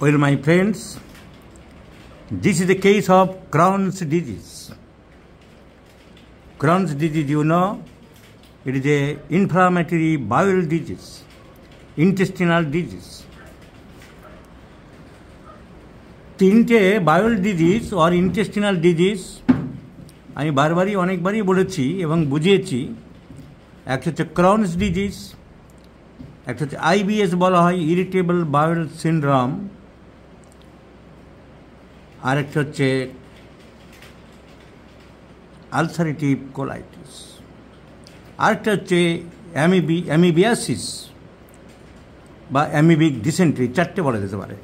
Well, my friends, this is the case of Crohn's disease. Crohn's disease, you know, it is a inflammatory bowel disease, intestinal disease. তিনটে বায়োল disease আর intestinal disease আমি বারবারই অনেকবারই বলেছি এবং বুঝিয়েছি। একটা হচ্ছে ক্রনস ডিজিজ, একটা হচ্ছে আইবিএস বলা হয়, ইরিটেবল বাউল সিনড্রোম, আর একটা হচ্ছে আলসারেটিভ কোলাইটিস, আরেকটা হচ্ছে অ্যামিবিয়াসিস বা অ্যামিবিক ডিসেন্ট্রি। চারটে বলা যেতে পারে।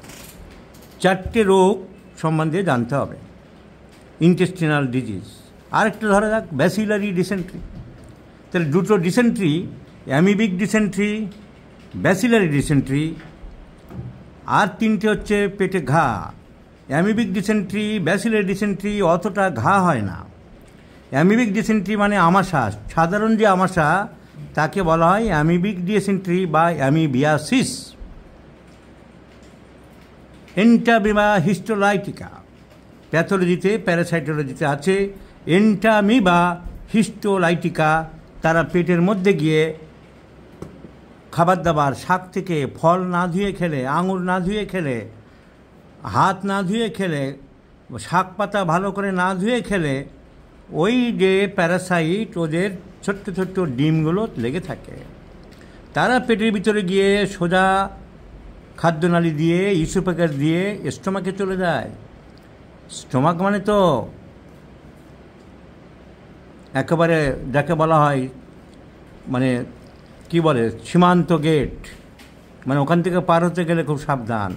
চারটে রোগ সম্বন্ধে জানতে হবে। ইন্টেস্টিনাল ডিজিজ, আরেকটা ধরা যাক ব্যাসিলারি ডিসেন্ট্রি। তাহলে দুটো dysentery, amoebic dysentery, bacillary dysentery, আর তিনটে হচ্ছে পেটে ঘা। অ্যামিবিক ডিসেন্ট্রি, ব্যাসিলারি ডিসেন্ট্রি অতটা ঘা হয় না। অ্যামিবিক ডিসেন্ট্রি মানে আমাশা, সাধারণ যে আমাশা তাকে বলা হয় অ্যামিবিক ডিসেন্ট্রি বা অ্যামিবিয়াসিস। এন্টামিবা হিস্টোলাইটিকা, প্যাথোলজিতে প্যারাসাইটোলজিতে আছে এন্টামিবা হিস্টোলাইটিকা। তারা পেটের মধ্যে গিয়ে খাবার দাবার, শাক থেকে ফল না ধুয়ে খেলে, আঙুর না ধুয়ে খেলে, হাত না ধুয়ে খেলে, শাক পাতা ভালো করে না ধুয়ে খেলে, ওই যে প্যারাসাইট ওদের ছোট্ট ছোট্ট ডিমগুলো লেগে থাকে। তারা পেটের ভিতরে গিয়ে সোজা খাদ্যনালী দিয়ে, ইসোফেগাস দিয়ে স্টোমাকে চলে যায়। স্টোমাক মানে তো একেবারে যাকে বলা হয় মানে কি বলে সীমান্ত গেট, মানে ওখান থেকে পার হতে গেলে খুব সাবধান।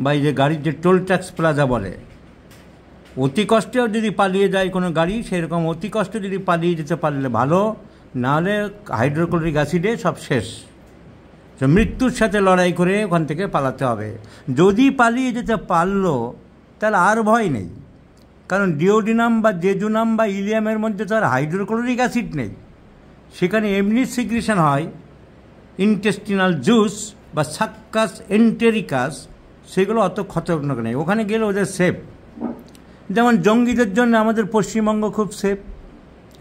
বা এই যে গাড়ির যে টোল ট্যাক্স প্লাজা বলে, অতি কষ্টেও যদি পালিয়ে যায় কোনো গাড়ি, সেরকম অতি কষ্টে যদি পালিয়ে যেতে পারলে ভালো, নাহলে হাইড্রোক্লোরিক অ্যাসিডে সব শেষ। তো মৃত্যুর সাথে লড়াই করে ওখান থেকে পালাতে হবে। যদি পালিয়ে যেতে পারলো তাহলে আর ভয় নেই, কারণ ডিওডিনাম বা জেজুনাম বা ইলিয়ামের মধ্যে তো আর হাইড্রোক্লোরিক অ্যাসিড নেই। সেখানে এমনি সিক্রেশন হয় ইন্টেস্টিনাল জুস বা সাক্কাস এন্টেরিকাস, সেগুলো অত খতরনাক নেই। ওখানে গেলে ওদের সেফ। যেমন জঙ্গিদের জন্য আমাদের পশ্চিমবঙ্গ খুব সেফ,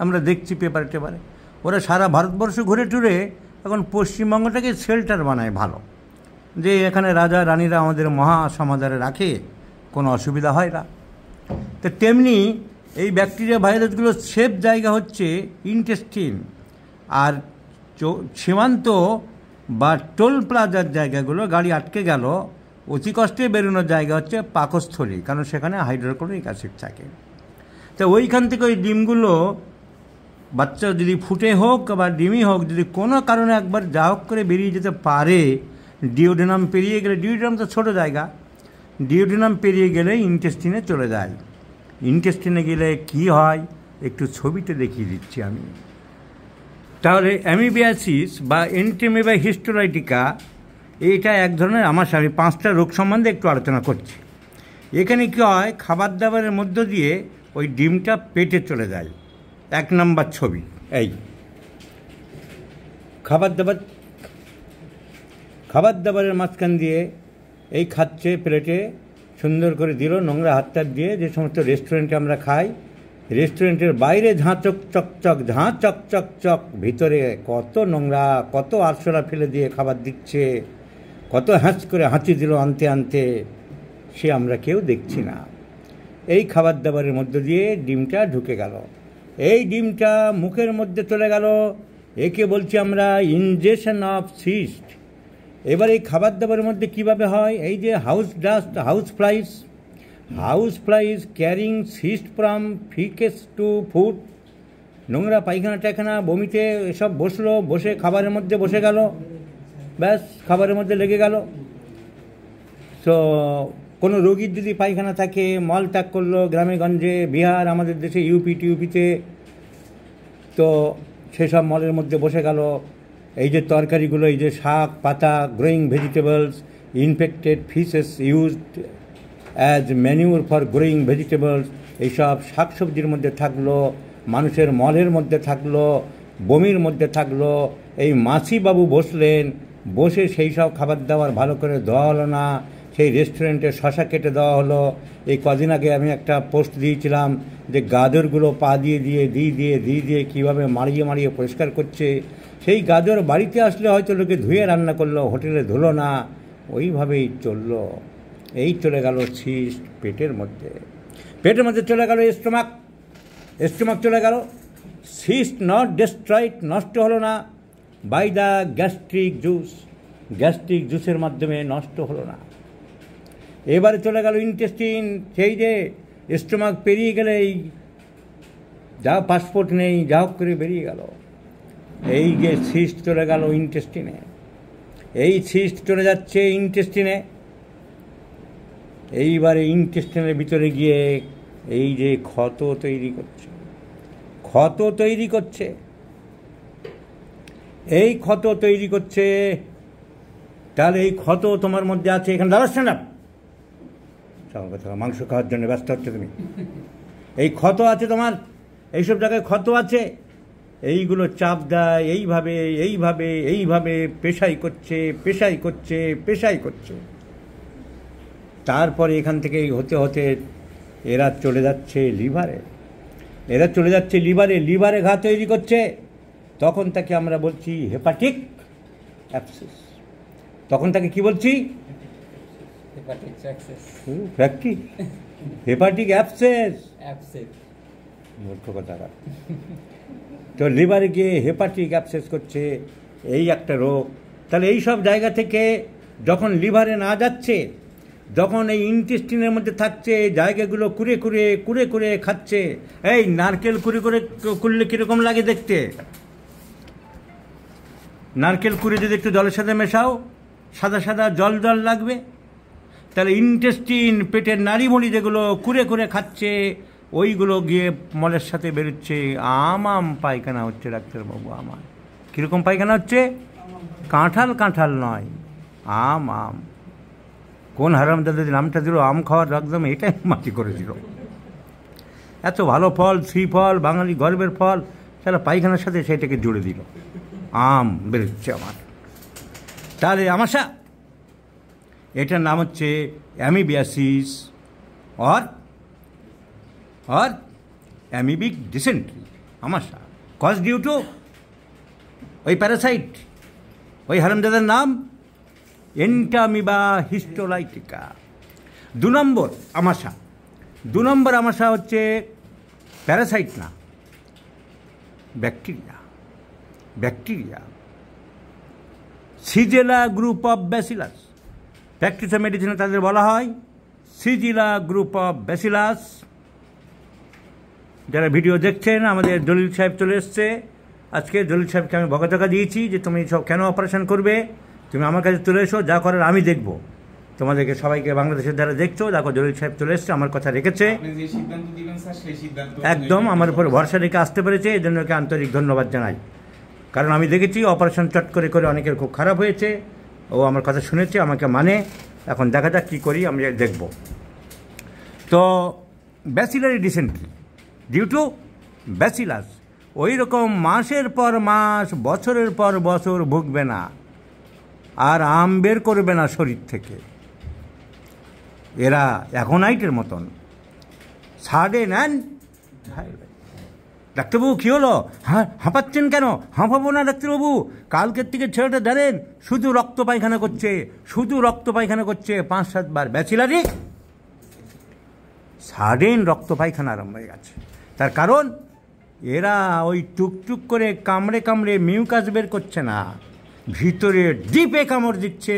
আমরা দেখছি পেপারে টেপারে। ওরা সারা ভারতবর্ষ ঘুরে টুরে এখন পশ্চিমবঙ্গটাকে শেল্টার বানায় ভালো, যে এখানে রাজা রানীরা আমাদের মহা সমাদরে রাখে, কোনো অসুবিধা হয় না। তো তেমনি এই ব্যাকটেরিয়া ভাইরাসগুলোর সেফ জায়গা হচ্ছে ইন্টেস্টিন, আর সীমান্ত বা টোল প্লাজার জায়গাগুলো, গাড়ি আটকে গেল, অতি কষ্টে বেরোনোর জায়গা হচ্ছে পাকস্থলী, কারণ সেখানে হাইড্রোক্লোরিক অ্যাসিড থাকে। তো ওইখান থেকে ওই ডিমগুলো বাচ্চা যদি ফুটে হোক বা ডিমই হোক, যদি কোনো কারণে একবার যা হোক করে বেরিয়ে যেতে পারে, ডিওডিনাম পেরিয়ে গেলে, ডিওডিনাম তো ছোটো জায়গা, ডিওডিনাম পেরিয়ে গেলে ইন্টেস্টিনে চলে যায়। ইন্টেস্টিনে গেলে কি হয় একটু ছবিতে দেখিয়ে দিচ্ছি আমি। তাহলে অ্যামিবিয়াসিস বা এন্টামিবা হিস্টোলাইটিকা, এইটা এক ধরনের আমাশা। আমি 5টা রোগ সম্বন্ধে একটু আলোচনা করছি। এখানে কী হয়, খাবার দাবারের মধ্য দিয়ে ওই ডিমটা পেটে চলে যায়। 1 নম্বর ছবি, এই খাবার দাবারের মাঝখান দিয়ে এই খাচ্ছে, প্লেটে সুন্দর করে দিল, নোংরা হাতটা দিয়ে। যে সমস্ত রেস্টুরেন্টে আমরা খাই, রেস্টুরেন্টের বাইরে ঝাঁ চক চক, ভিতরে কত নোংরা, কত আরশোলা ফেলে দিয়ে খাবার দিচ্ছে, কত হ্যাঁচ করে হাঁচি দিল আনতে আনতে, সে আমরা কেউ দেখছি না। এই খাবার দাবারের মধ্য দিয়ে ডিমটা ঢুকে গেল, এই ডিমটা মুখের মধ্যে চলে গেল, একে বলছি আমরা ইনজেকশন অফ সিস্ট। এবার এই খাবার দাবারের মধ্যে কীভাবে হয়, এই যে house dust, house flies carrying cyst from faeces to food, নোংরা পায়খানা টায়খানা বমিতে এসব বসলো, বসে খাবারের মধ্যে বসে গেল, ব্যাস খাবারের মধ্যে লেগে গেল। তো কোনো রোগীর যদি পায়খানা থাকে, মল ত্যাগ করলো গ্রামে গঞ্জে, বিহার, আমাদের দেশে ইউপি টিউপিতে, তো সেসব মলের মধ্যে বসে গেল। এই যে তরকারিগুলো, এই যে শাক পাতা, growing vegetables, infected fishes used as manure for growing vegetables, এইসব শাকসবজির মধ্যে থাকলো, মানুষের মলের মধ্যে থাকলো, বমির মধ্যে থাকলো। এই মাছিবাবু বসলেন, বসে সেই সব খাবার দাবার ভালো করে ধোয়া হলো না, সেই রেস্টুরেন্টে শশা কেটে দেওয়া হলো। এই কদিন আগে আমি একটা পোস্ট দিয়েছিলাম যে গাজরগুলো পা দিয়ে দিয়ে কীভাবে মারিয়ে পরিষ্কার করছে। সেই গাজর বাড়িতে আসলে হয়তো লোকে ধুয়ে রান্না করলো, হোটেলে ধুলো না, ওইভাবেই চললো। এই চলে গেল সিস্ট পেটের মধ্যে চলে গেল স্টোমাক চলে গেল। সিস্ট নট ডিস্ট্রয়েড, নষ্ট হলো না বাই দ্য গ্যাস্ট্রিক জুসের মাধ্যমে নষ্ট হলো না। এবারে চলে গেল ইন্টেস্টিন। সেই যে স্টোমাক পেরিয়ে গেলেই যা পাসপোর্ট নেই যা হোক করে বেরিয়ে গেল। এই যে সিস্ট চলে গেল ইন্টেস্টিনে, এই সিস্ট চলে যাচ্ছে ইন্টেস্টিনে। এইবারে ইন্টেস্টিনের ভিতরে গিয়ে এই যে ক্ষত তৈরি করছে, এই ক্ষত তৈরি করছে। তাহলে এই ক্ষত তোমার মধ্যে আছে, এখানে দাঁড়াচ্ছে না, মাংস খাওয়ার জন্য ব্যস্ত হচ্ছে তুমি। এই ক্ষত আছে তোমার, এইসব জায়গায় ক্ষত আছে, এইগুলো চাপ দেয় এইভাবে পেশাই করছে। তারপরে এখান থেকে হতে এরা চলে যাচ্ছে লিভারে ঘা তৈরি করছে। তখন তাকে আমরা বলছি হেপাটিক অ্যাবসেস। তখন তাকে কি বলছি? Hepatic abscess. মূর্খ কথা। তো লিভারে গিয়ে হেপাটিক অ্যাবসেস করছে, এই একটা রোগ। তাহলে এই সব জায়গা থেকে যখন লিভারে না যাচ্ছে, যখন এই ইন্টেস্টিনের মধ্যে থাকছে, জায়গাগুলো কুড়ে খাচ্ছে। এই নারকেল কুড়লে কীরকম লাগে দেখতে? নারকেল কুড়ে যদি একটু জলের সাথে মেশাও, সাদা জল লাগবে। তাহলে ইন্টেস্টিন, পেটের নাড়িমুড়ি যেগুলো কুড়ে খাচ্ছে, ওইগুলো গিয়ে মলের সাথে বেরোচ্ছে। আম পায়খানা হচ্ছে ডাক্তারবাবু আমার। কীরকম পায়খানা হচ্ছে? কাঁঠাল নয়, আম। কোন হারামজাদা নামটা দিল আম খাওয়ার, একদম এটাই মাটি করে দিল। এত ভালো ফল, শ্রীফল, বাঙালি গর্বের ফল, তাহলে পায়খানার সাথে সেটাকে জুড়ে দিল, আম বেরোচ্ছে আমার। তাহলে আমাশা, এটার নাম হচ্ছে অ্যামিবিয়াসিস অর অ্যামিবিক ডিসেন্ট্রি, আমাশা। কজ ডিউ টু ওই প্যারাসাইট, ওই হারামজাদার নাম এন্টামিবা হিস্টোলাইটিকা। 2 নম্বর আমাশা হচ্ছে প্যারাসাইট না, bacteria. Shigella group of bacillus, practice of মেডিসিনে তাদের বলা হয় সিজিলা গ্রুপ অফ ব্যাসিলাস। যারা ভিডিও দেখছেন, আমাদের জলিল সাহেব চলে এসছে আজকে। জলিল সাহেবকে আমি বকাঝকা দিয়েছি যে তুমি সব কেন অপারেশন করবে, তুমি আমার কাছে চলে এসো, যা করার আমি দেখব। তোমাদেরকে সবাইকে, বাংলাদেশের যারা দেখছো, দেখো জলিল সাহেব চলে এসছে, আমার কথা রেখেছে, একদম আমার উপর ভরসা রেখে আসতে পেরেছে। এই জন্য ওকে আন্তরিক ধন্যবাদ জানাই। কারণ আমি দেখেছি অপারেশন চট করে অনেকের খুব খারাপ হয়েছে। ও আমার কথা শুনেছে, আমাকে মানে। এখন দেখা যাক কী করি, আমি দেখব। তো bacillary dysentery due to bacillus, ওই রকম মাসের পর মাস, বছরের পর বছর ভুগবে না, আর আম বের করবে না শরীর থেকে। এরা অ্যাকোনাইটের মতন সাডেন অ্যান্ড। ডাক্তারবাবু কী হলো, হাঁপাচ্ছেন কেন? হাঁপাবো না ডাক্তারবাবু, কালকের থেকে ছেলেটা ধরেন শুধু রক্ত পায়খানা করছে 5-7 বার। ব্যাচিলারি সাডেন রক্ত পায়খানা আরম্ভ হয়ে গেছে। তার কারণ এরা ওই টুকটুক করে কামড়ে মিউকাস বের করছে না, ভিতরে ডিপে কামড় দিচ্ছে,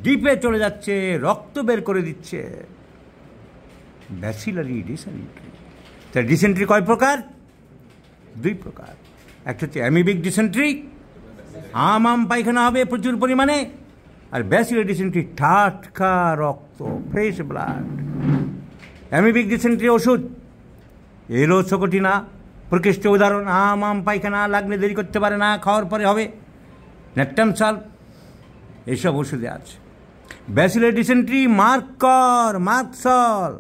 ডিপে চলে যাচ্ছে, রক্ত বের করে দিচ্ছে। Bacillary dysentery. তা ডিসেন্ট্রি কয় প্রকার? 2 প্রকার। একটা হচ্ছে অ্যামিবিক ডিসেন্ট্রি, আম পায়খানা হবে প্রচুর পরিমাণে। আর ব্যাসিলারি ডিসেন্ট্রি, টাটকা রক্ত, ফ্রেশ ব্লাড। অ্যামিবিক ডিসেন্ট্রি ওষুধ এলো চকটি না, প্রকৃষ্ট উদাহরণ আম পায়খানা লাগলে দেরি করতে পারে না, খাওয়ার পরে হবে। ন্যাট্টাম সাল্প, এইসব ওষুধে আছে। ব্যাসিলারি ডিসেন্ট্রি মার্কসল,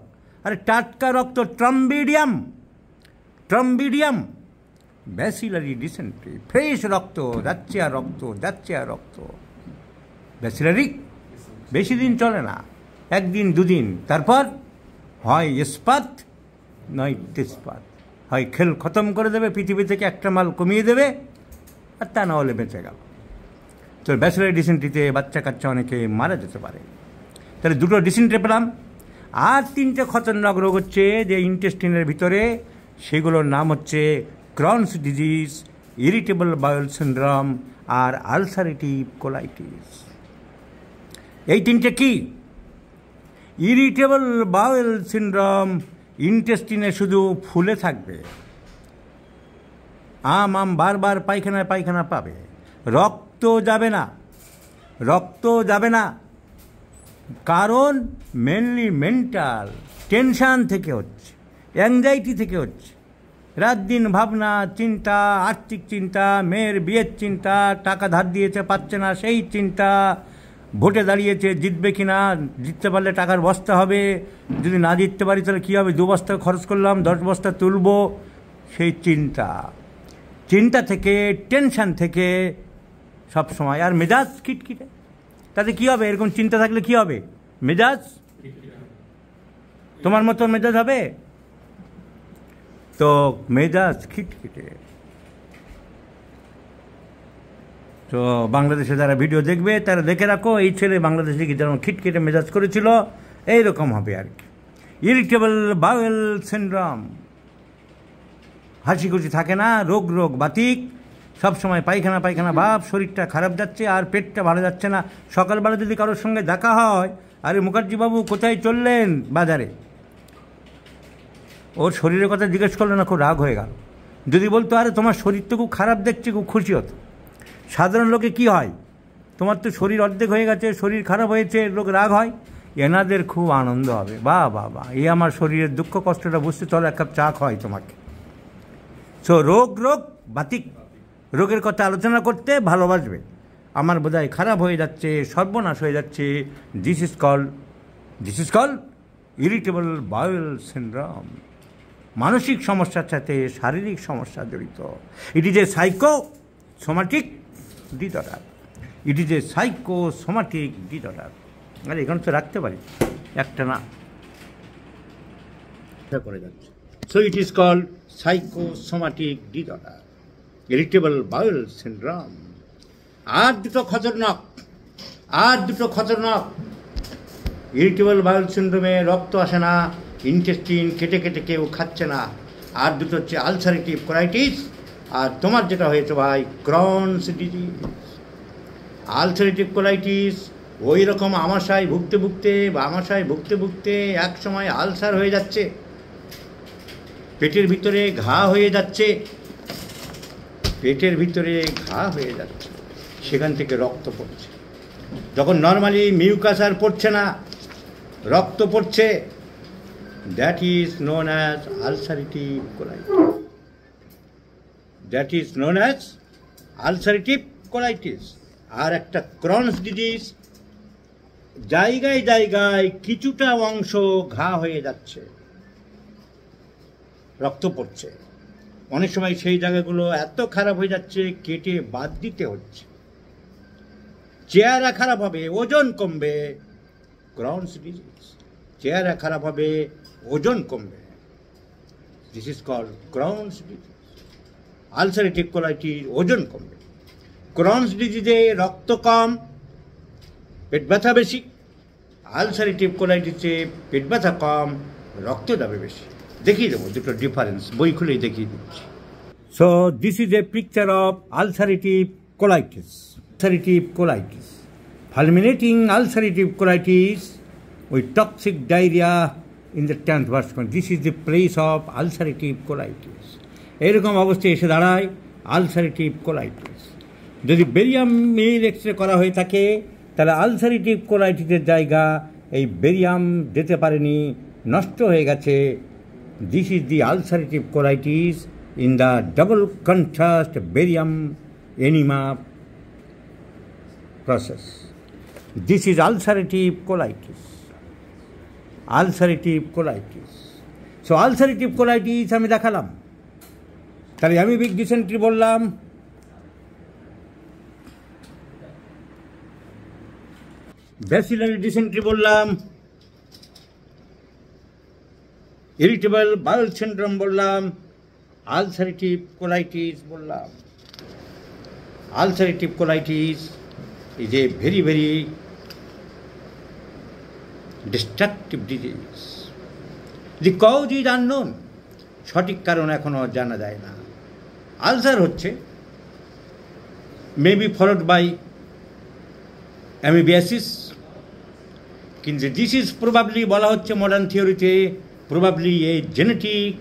আরে টাটকা রক্ত, ট্রম্বিডিয়াম। ব্যাসিলারি ডিসেন্ট্রি ফ্রেশ রক্ত, যাচ্ছে আর রক্ত। ব্যাসিলারি বেশি দিন চলে না, একদিন দুদিন, তারপর হয় ইস্পাত নয় তেজপাত, হয় খেল খতম করে দেবে, পৃথিবী থেকে একটা মাল কমিয়ে দেবে, আর তা না হলে বেঁচে গেল। তো ব্যাচেলার ডিসেন্ট্রিতে বাচ্চা কাচ্চা অনেকে মারা যেতে পারে। তাহলে দুটো ডিসেন্ট্রি পেলাম, আর তিনটে খতরনাক রোগ হচ্ছে যে ইন্টেস্টিনের ভিতরে, সেগুলোর নাম হচ্ছে Crohn's disease, irritable bowel syndrome আর আলসারেটিভ কোলাইটিস। এই তিনটে কি? ইরিটেবল বাউল সিনড্রোম, ইন্টেস্টিনে শুধু ফুলে থাকবে, বারবার পায়খানায় পায়খানা পাবে, রক্ত যাবে না, রক্ত যাবে না। কারণ মেনলি মেন্টাল টেনশান থেকে হচ্ছে, অ্যাংজাইটি থেকে হচ্ছে, রাত দিন ভাবনা, চিন্তা, আর্থিক চিন্তা, মেয়ের বিয়ের চিন্তা, টাকা ধার দিয়েছে পাচ্ছে না সেই চিন্তা, ভোটে দাঁড়িয়েছে জিতবে কি না, জিততে পারলে টাকার বস্তা হবে, যদি না জিততে পারি তাহলে কী হবে, 2 বস্তা খরচ করলাম 10 বস্তা তুলব, সেই চিন্তা, চিন্তা থেকে, টেনশান থেকে সব সময়। আর মেজাজ খিটখিটে, তাতে কী হবে? এরকম চিন্তা থাকলে কী হবে? মেজাজ, তোমার মতো মেজাজ হবে? তো মেজাজ খিটখিটে। তো বাংলাদেশে যারা ভিডিও দেখবে তারা দেখে রাখো, এই ছেলে বাংলাদেশে কি যেমন খিটখিটে মেজাজ করেছিল, এইরকম হবে আর কি। ইরিটেবল বাউল সিনড্রোম, হাসি খুশি থাকে না, রোগ রোগ বাতিক, সবসময় পায়খানা পায়খানা ভাব, শরীরটা খারাপ যাচ্ছে আর পেটটা ভালো যাচ্ছে না। সকালবেলা যদি কারোর সঙ্গে দেখা হয়, আরে মুখার্জিবাবু কোথায় চললেন? বাজারে। ওর শরীরের কথা জিজ্ঞেস করলো না, খুব রাগ হয়ে গেল। যদি বলতো আরে তোমার শরীর তো খুব খারাপ দেখছি, খুব খুশি হতো। সাধারণ লোকে কি হয়, তোমার তো শরীর অর্ধেক হয়ে গেছে, শরীর খারাপ হয়েছে, লোক রাগ হয়। এনাদের খুব আনন্দ হবে, বাহ বাহ বাহ, এই আমার শরীরের দুঃখ কষ্টটা বুঝতে, চলো 1 কাপ চা খাওয়াই তোমাকে। সো রোগ রোগ বাতিক, রোগের কথা আলোচনা করতে ভালোবাসবে। আমার বোধহয় খারাপ হয়ে যাচ্ছে, সর্বনাশ হয়ে যাচ্ছে, this is call irritable bowel syndrome. মানসিক সমস্যার সাথে শারীরিক সমস্যা জড়িত। It is a psychosomatic disorder, it is a psychosomatic disorder. আর এখানে তো রাখতে পারি, একটা না করে যাচ্ছে। So it is called psychosomatic disorder, irritable bowel syndrome. আর দুটো খতরনাক, ইরিটেবল বাউল সিনড্রোমে রক্ত আসে না, ইন্টেস্টিন কেটে কেটে কেউ খাচ্ছে না। আর দুটো হচ্ছে আলসারেটিভ কোলাইটিস, আর তোমার যেটা হয়েছে ভাই ক্রনস ডিজিজ। আলসারেটিভ কোলাইটিস ওই রকম আমাশায় ভুগতে ভুগতে এক সময় আলসার হয়ে যাচ্ছে, পেটের ভিতরে ঘা হয়ে যাচ্ছে, সেখান থেকে রক্ত পড়ছে। যখন নর্মালি মিউকাস আর পড়ছে না, রক্ত পড়ছে, that is known as ulcerative colitis. আর একটা ক্রনস ডিজিজ, জায়গায় জায়গায় কিছুটা অংশ ঘা হয়ে যাচ্ছে, রক্ত পড়ছে, অনেক সময় সেই জায়গাগুলো এত খারাপ হয়ে যাচ্ছে কেটে বাদ দিতে হচ্ছে। চেহারা খারাপ হবে, ওজন কমবে, ক্রনস ডিজিজ। চেহারা খারাপ হবে, ওজন কমবে, this is called Crohn's disease. Ulcerative colitis, ওজন কমবে। ক্রনস ডিজিজে রক্ত কম, পেট ব্যথা বেশি। আলসারেটিভ কোলাইটিসে পেট ব্যথা কম, রক্ত যাবে বেশি। দেখিয়ে দেবো দুটো ডিফারেন্স, বই খুলেই দেখিয়ে দিচ্ছি। So this is a picture of ulcerative colitis. Fulminating ulcerative colitis with toxic diarrhea in the 10th verse. This is the place of ulcerative colitis. এরকম অবস্থায় এসে দাঁড়ায় আলসারেটিভ কোলাইটিস। যদি বেরিয়াম মিল এক্সরে করা হয়ে থাকে তাহলে আলসারেটিভ কোলাইটিসের জায়গা এই বেরিয়াম দিতে পারেনি, নষ্ট হয়ে গেছে। This is the ulcerative colitis in the double contrast barium enema process. This is ulcerative colitis. So ulcerative colitis আমি দেখালাম, তাহলে অ্যামিবিক ডিসেন্ট্রি বললাম, ব্যাসিলারি ডিসেন্ট্রি বললাম, ইরিটেবল বাউল সিন্ড্রোম বললাম, আলসারেটিভ কোলাইটিস বললাম। Ulcerative colitis is a very very destructive disease. The cause is unknown, সঠিক কারণ এখনও জানা যায় না। আলসার হচ্ছে মেবি ফলোড বাই অ্যামিবিয়াসিস, কিন্তু দিস ইজ প্রবাবলি বলা হচ্ছে মডার্ন থিওরিতে প্রবাবলি এ জেনেটিক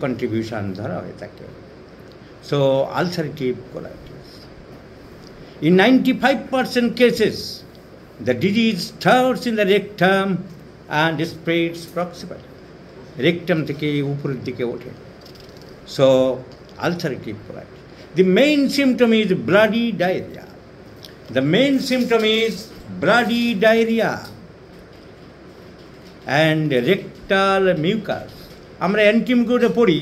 কন্ট্রিবিউশন ধরা হয়ে থাকে। So ulcerative colitis, in 95% cases the disease starts in the rectum and spreads proximally, rectum থেকে উপরের দিকে ওঠে। So ulcerative colitis, the main symptom is bloody diarrhea. The main symptom is bloody diarrhea and rectal mucus. আমরা অ্যান্টিমিউকোডে পড়ি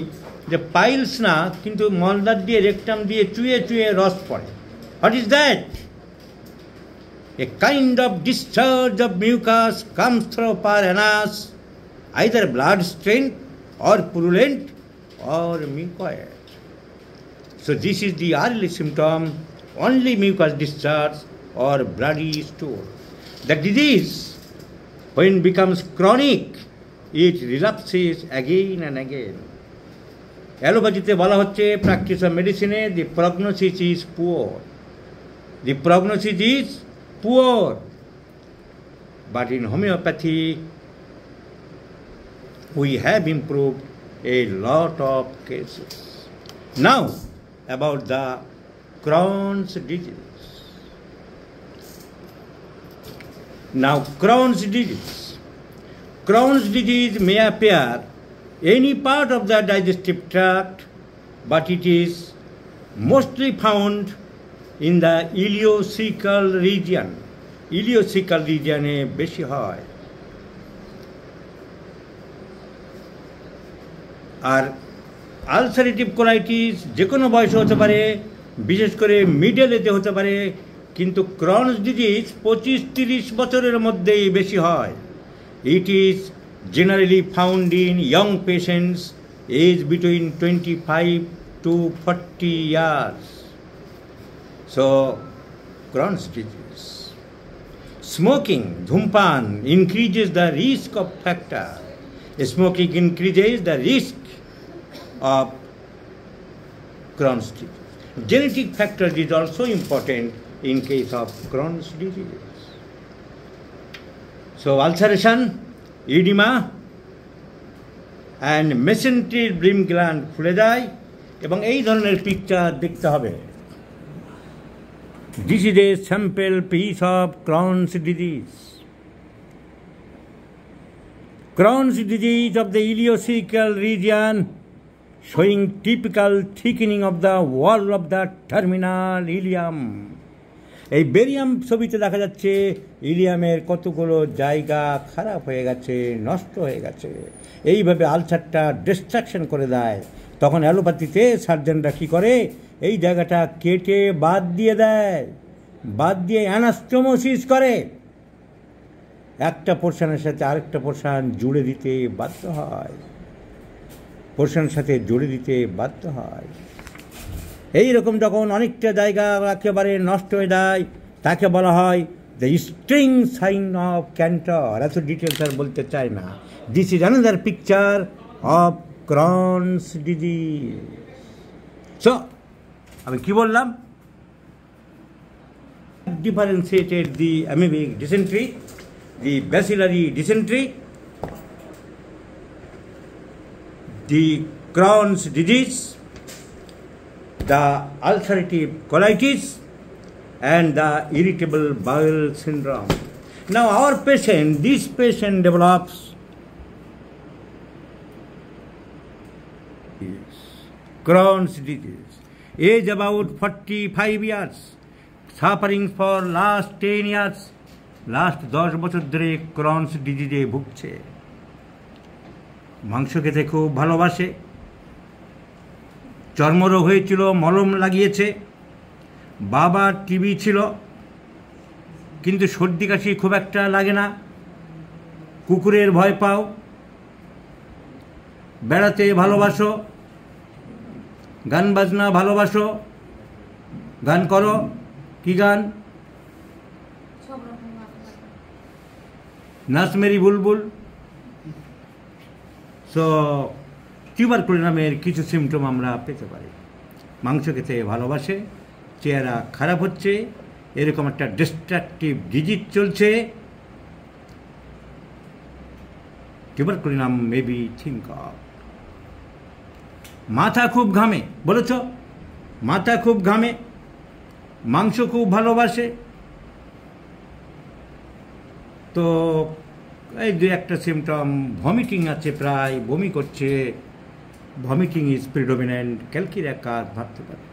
যে piles না, কিন্তু মলদার দিয়ে রেকটাম দিয়ে চুয়ে চুয়ে রস পড়ে। What is that? A kind of discharge of mucus comes through per anus, either blood stained or purulent or mucoid. So this is the early symptom, only mucus discharge or bloody stool. The disease, when it becomes chronic, it relapses again and again. অ্যালোপ্যাথিতে বলা হচ্ছে practice of মেডিসিনে the prognosis is poor. The prognosis is poor, but in homeopathy we have improved a lot of cases. Now about the Crohn's disease. Now Crohn's disease. Crohn's disease may appear any part of the digestive tract, but it is mostly found in the ileocecal region. Ileocecal region এ বেশি হয়। আর ulcerative colitis যে কোনো বয়সে হতে পারে, বিশেষ করে middle এজে হতে পারে, কিন্তু ক্রনস ডিজিজ 25-30 বছরের মধ্যেই বেশি হয়। It is generally found in young patients age between 25 to 40 years. So, Crohn's disease. Smoking, dhumpan, increases the risk of factor. Smoking increases the risk of Crohn's disease. Genetic factor is also important in case of Crohn's disease. So, ulceration, edema, and mesenteric brim gland ফুলে যায়, এবং এই ধরনের picture দেখতে হবে। This is a sample piece of Crohn's disease. Crohn's disease of the ileocecal region showing typical thickening of the wall of the terminal ileum. এই barium ছবিতে দেখা যাচ্ছে ইলিয়ামের কতগুলো জায়গা খারাপ হয়ে গেছে, নষ্ট হয়ে গেছে। এইভাবে আলসারটা ডিস্ট্রাকশন করে দেয়। তখন অ্যালোপ্যাথিতে সার্জনরা কী করে, এই জায়গাটা কেটে বাদ দিয়ে দেয়, বাদ দিয়ে অ্যানাস্টোমোসিস করে, একটা পোর্শনের সাথে আরেকটা পোর্শন জুড়ে দিতে বাধ্য হয়, পোর্শনের সাথে জুড়ে দিতে বাধ্য হয়। এইরকম যখন অনেকটা জায়গা একেবারে নষ্ট হয়ে যায়, তাকে বলা হয় the string sign of Kantor. এত ডিটেলস আর বলতে চাই না। This is another picture of Crohn's disease. So, আমি কি বললাম? Differentiated the amoebic dysentery, the bacillary dysentery, the Crohn's disease, the ulcerative colitis, and the irritable bowel syndrome. Now, this patient develops Crohn's disease, age about 45 years, suffering for last 10 years, last 10 বছর ধরে Crohn's disease ভুগছে। মাংস খেতে খুব ভালোবাসে, চর্মরোগ হয়েছিল, মলম লাগিয়েছে, বাবার টিবি ছিল, কিন্তু সর্দি কাশি খুব একটা লাগে না, কুকুরের ভয় পাও, বেড়াতে ভালোবাসো, গান বাজনা ভালোবাসো, গান করো, কি গান? নাচ মেরি বুলবুল। সো টিউবারকুলোনামের কিছু সিমটম আমরা পেতে পারি। মাংস খেতে ভালোবাসে, চেহারা খারাপ হচ্ছে, এরকম একটা ডিস্ট্রাকটিভ ডিজিজ চলছে। টিউবারকুলোনাম মেবি থিঙ্ক অফ। মাথা খুব ঘামে, বলেছ? মাথা খুব ঘামে, মাংস খুব ভালোবাসে। তো এই দু একটা সিমটম। ভমিটিং আছে, প্রায় বমি করছে, ভমিটিং ইজ প্রিডোমিনেন্ট, ক্যালকির এক কাজ ভাবতে পারে।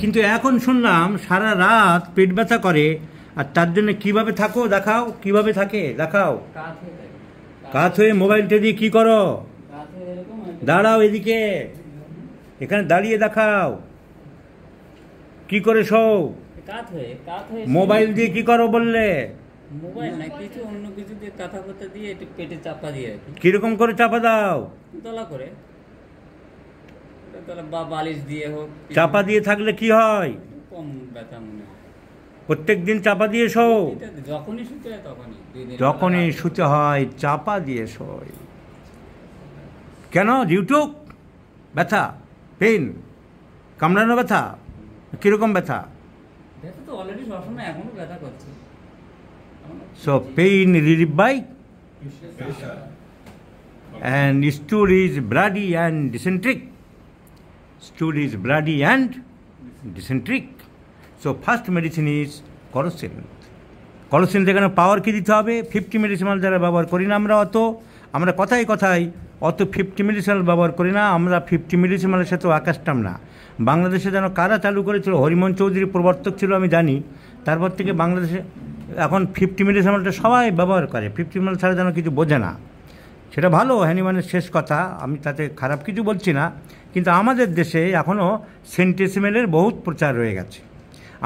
কিন্তু এখন শুনলাম সারা রাত পেট ব্যথা করে, আর তার জন্য কিভাবে থাকো দেখাও, কিভাবে থাকে দেখাও। কাত হয়ে মোবাইলটা দিয়ে কি করো? দাঁড়াও এদিকে, এখানে দাঁড়িয়ে দেখাও কি করে শো। মোবাইল দিয়ে কি করো বললে? মোবাইল না, কিছু অন্য কিছু দিয়ে কাঁথা করতে দিয়ে একটু পেটে চাপা দিয়ে। কিরকম করে চাপা দাও? দলা করে, বা বালিশ দিয়ে হোক। চাপা দিয়ে থাকলে কি হয়? কম ব্যথা মনে হয়। প্রত্যেক দিন চাপা দিয়ে শো? যখনই শুতে হয় তখনই। যখনই শুতে হয় চাপা দিয়ে শোয়। কেন? ডিউটুক ব্যথা, পেন, কামড়ানো ব্যথা, কিরকম ব্যথা? ব্যথা তো অলরেডি সবসময় এখনো ব্যথা করছে। So pain relieved by and stool is bloody and dysenteric. Stool is bloody and dysenteric. So first medicine is Korosin. Korosin যেখানে পাওয়ার কি দিতে হবে? 50 মিলিসিমাল যারা ব্যবহার করি না আমরা কথায় কথায় অত 50 মিলিসিমাল ব্যবহার করি না। আমরা 50 মিলিসিমালের সাথে আকাশটাম না। বাংলাদেশে যেন কারা চালু করেছিল, হরিমোহন চৌধুরী প্রবর্তক ছিল আমি জানি। তারপর থেকে বাংলাদেশে এখন 50 মিলিসিমালটা সবাই ব্যবহার করে। 50 মিলি ছাড়া যেন কিছু বোঝে না। সেটা ভালো, হ্যানিম্যানের শেষ কথা, আমি তাতে খারাপ কিছু বলছি না। কিন্তু আমাদের দেশে এখনও সেন্টিসিমেলের বহুত প্রচার রয়ে গেছে।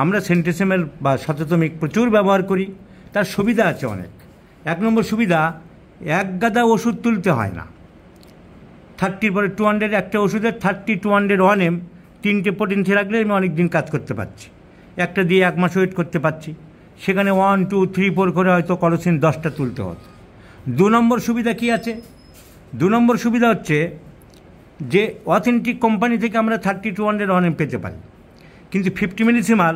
আমরা সেন্টিসিমেল বা শততমিক প্রচুর ব্যবহার করি। তার সুবিধা আছে অনেক। এক নম্বর সুবিধা, এক গাদা ওষুধ তুলতে হয় না। 30 পরে 200, একটা ওষুধের 30, 200, 1M, 3টে পোটেন্সি রাখলে আমি অনেক দিন কাজ করতে পারছি। একটা দিয়ে 1 মাস ওয়েট করতে পারছি। সেখানে 1, 2, 3, 4 করে হয়তো কলোসিন 10টা তুলতে হতো। 2 নম্বর সুবিধা কি আছে? 2 নম্বর সুবিধা হচ্ছে যে অথেন্টিক কোম্পানি থেকে আমরা 30, 200, 1M পেতে পারি। কিন্তু 50 মিলিসিমাল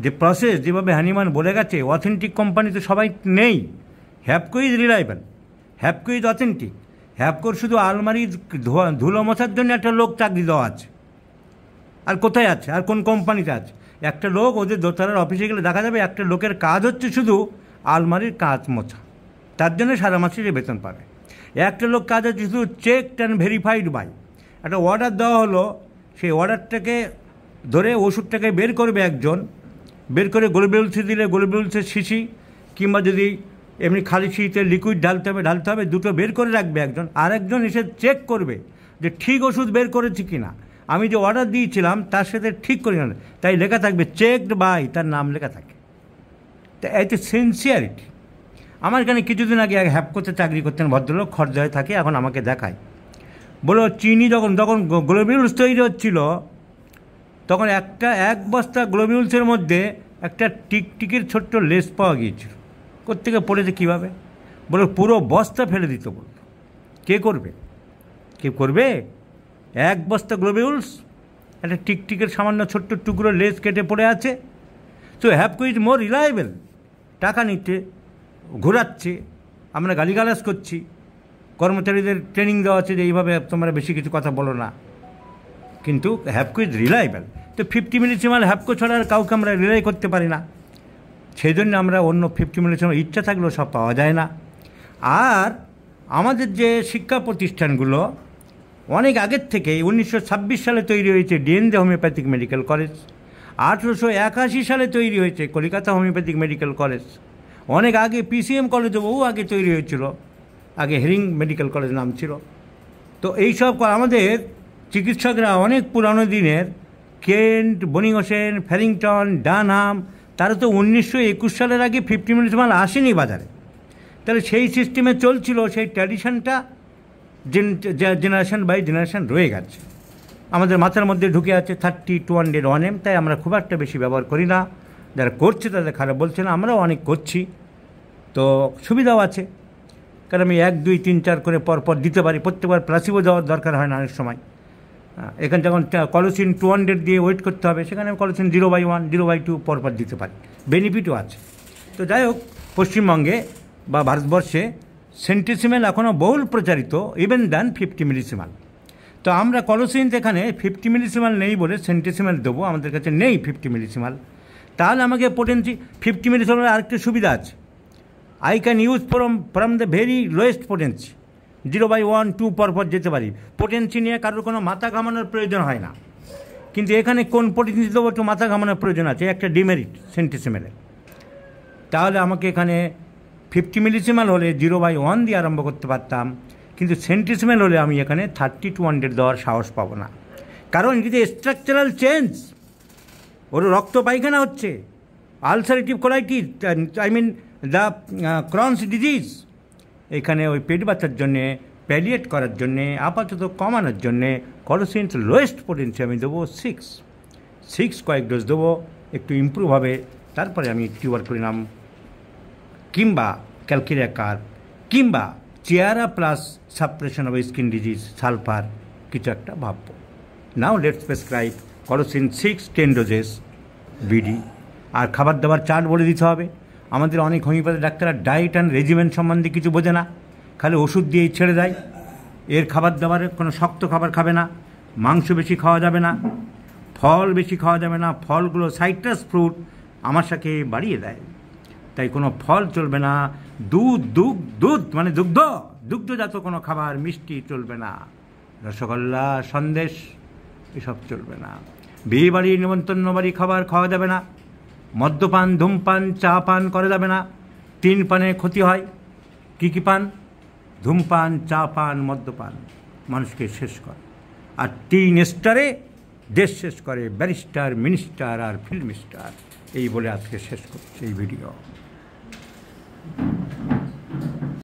যে প্রসেস যেভাবে হ্যানিম্যান বলে গেছে, অথেন্টিক কোম্পানি তো সবাই নেই। হ্যাপকো ইজ রিলায়েবল, হ্যাপকো ইজ অথেন্টিক। হ্যাপকোর শুধু আলমারি ধুলো মশার জন্য একটা লোক চাকরি দেওয়া আছে, আর কোথায় আছে? আর কোন কোম্পানিতে আছে? একটা লোক, ওদের দোতলার অফিসে গেলে দেখা যাবে একটা লোকের কাজ হচ্ছে শুধু আলমারির কাঁচ মোছা, তার জন্য সারা মাসে সে বেতন পাবে। একটা লোক কাজ হচ্ছে শুধু চেকড অ্যান্ড ভেরিফাইড বাই। একটা অর্ডার দেওয়া হলো, সেই অর্ডারটাকে ধরে ওষুধটাকে বের করবে একজন, বের করে গ্লোবিউলসে দিলে গ্লোবিউলসের শিশি, কিংবা যদি এমনি খালি শিশিতে লিকুইড ঢালতে হবে, দুটো বের করে রাখবে একজন, আর একজন এসে চেক করবে যে ঠিক ওষুধ বের করেছি কি না, আমি যে অর্ডার দিয়েছিলাম তার সাথে ঠিক করি না, তাই লেখা থাকবে চেকড বাই, তার নাম লেখা থাকে। তা এতে সিনসিয়ারিটি। আমার এখানে কিছুদিন আগে হ্যাপকোতে চাকরি করতেন ভদ্রলোক, খরচায় থাকে, এখন আমাকে দেখায়, বলো চিনি যখন গ্লোবিউলস তৈরি হচ্ছিল, তখন এক বস্তা গ্লোবিউলসের মধ্যে একটা টিকটিকির ছোট্ট লেস পাওয়া গিয়েছিল। কোত্থেকে পড়েছে কীভাবে? বলো পুরো বস্তা ফেলে দিত। বলল কে করবে? কে করবে? এক বস্তা গ্লোবিউলস, একটা টিকটিকের সামান্য ছোট্ট টুকরো লেস কেটে পড়ে আছে। So Hapco is more reliable. টাকা নিচ্ছে, ঘোরাচ্ছে, আমরা গালিগালাজ করছি, কর্মচারীদের ট্রেনিং দেওয়া আছে যে এইভাবে তোমরা বেশি কিছু কথা বলো না, কিন্তু হ্যাপকো ইজ রিলায়েবল। তো 50 মিলিসিমাল হ্যাপকো ছাড়া আর কাউকে আমরা রিলাই করতে পারি না। সেই জন্য আমরা অন্য 50 মিলিসিমাল ইচ্ছা থাকলেও সব পাওয়া যায় না। আর আমাদের যে শিক্ষা প্রতিষ্ঠানগুলো অনেক আগের থেকেই 1926 সালে তৈরি হয়েছে ডিএনজে হোমিওপ্যাথিক মেডিকেল কলেজ, 1881 সালে তৈরি হয়েছে কলকাতা হোমিওপ্যাথিক মেডিকেল কলেজ, অনেক আগে পিসিএম কলেজও বহু আগে তৈরি হয়েছিল, আগে হেরিং মেডিকেল কলেজ নাম ছিল। তো এইসব আমাদের চিকিৎসকরা অনেক পুরানো দিনের, কেন্ট, বনি হোসেন, ফ্যারিংটন, ডানহাম, তারা তো 1921 সালের আগে 50 মিলিসিমাল আসেনি বাজারে। তাহলে সেই সিস্টেমে চলছিল, সেই ট্র্যাডিশনটা জেনারেশন বাই জেনারেশন রয়ে গেছে, আমাদের মাথার মধ্যে ঢুকে আছে 30-200 1M, তাই আমরা খুব একটা বেশি ব্যবহার করি না। যারা করছে তাদের খারাপ বলছে না, আমরাও অনেক করছি, তো সুবিধাও আছে, কারণ আমি 1, 2, 3, 4 করে পরপর দিতে পারি, প্রত্যেকবার প্লাসিবো দেওয়ার দরকার হয় না অনেক সময়। এখানে যখন কলোসিন 200 দিয়ে ওয়েট করতে হবে, সেখানে কলোসিন 0/1, 0/2 পরপর দিতে পারি, বেনিফিটও আছে। তো যাই হোক, পশ্চিমবঙ্গে বা ভারতবর্ষে সেন্টিসিমেল এখনও বহুল প্রচারিত, ইভেন দ্যান 50 মিলিসিমাল। তো আমরা কলোসিন এখানে 50 মিলিসিমাল নেই বলে সেন্টিসিমেল দেবো, আমাদের কাছে নেই 50 মিলিসিমাল। তাহলে আমাকে পোটেন্সি 50 মিলিসিমালের আরেকটা সুবিধা আছে, I can use from the very lowest potency, 0/1, 2 পরপর যেতে পারি। পোটেন্সি নিয়ে কারোর কোনো মাথা ঘামানোর প্রয়োজন হয় না, কিন্তু এখানে কোন পোটেন্সি দেবো একটু মাথা ঘামানোর প্রয়োজন আছে, একটা ডিমেরিট সেন্টিসিমেলে। তাহলে আমাকে এখানে 50 মিলিসিমাল হলে 0/1 দিয়ে আরম্ভ করতে পারতাম, কিন্তু সেন্টিসিমেল হলে আমি এখানে 30-200 দেওয়ার সাহস পাবো না, কারণ যদি স্ট্রাকচারাল চেঞ্জ, ওর রক্ত পায়খানা হচ্ছে, ulcerative colitis, I mean the Crohn's disease, এখানে ওই পেট ব্যথার জন্যে, প্যালিয়েট করার জন্যে, আপাতত কমানোর জন্যে কলোসিন লোয়েস্ট পোটেন্সি আমি দেবো 6 কয়েক ডোজ দেবো, একটু ইম্প্রুভ হবে, তারপরে আমি টিউবারকুলিনাম কিংবা ক্যালকিরিয়া কিংবা চেয়ারা plus suppression of skin disease sulphur কিছু একটা ভাববো। Now let's prescribe colocynth 6 10 doses BD. আর খাবার দাবার চার্ট বলে দিতে হবে। আমাদের অনেক হোমিওপ্যাথি ডাক্তাররা ডায়েট অ্যান্ড রেজিমেন্ট সম্বন্ধে কিছু বোঝে না, খালি ওষুধ দিয়েই ছেড়ে দেয়। এর খাবার দাবারে কোনো শক্ত খাবার খাবে না, মাংস বেশি খাওয়া যাবে না, ফল বেশি খাওয়া যাবে না, ফলগুলো সাইট্রাস ফ্রুট আমাশাকে বাড়িয়ে দেয়, তাই কোনো ফল চলবে না। দুধ মানে দুগ্ধজাত কোনো খাবার, মিষ্টি চলবে না, রসগোল্লা, সন্দেশ এসব চলবে না। বিয়ে বাড়ি, নিমন্ত্রণ বাড়ি খাবার খাওয়া যাবে না। মদ্যপান, ধূমপান, চা পান করা যাবে না। 3 পানে ক্ষতি হয়। কী পান? ধূমপান, চা পান, মদ্যপান মানুষকে শেষ করে, আর 3 স্টারে দেশ শেষ করে, ব্যারিস্টার, মিনিস্টার আর ফিল্ম স্টার। এই বলে আজকে শেষ করছি এই ভিডিও।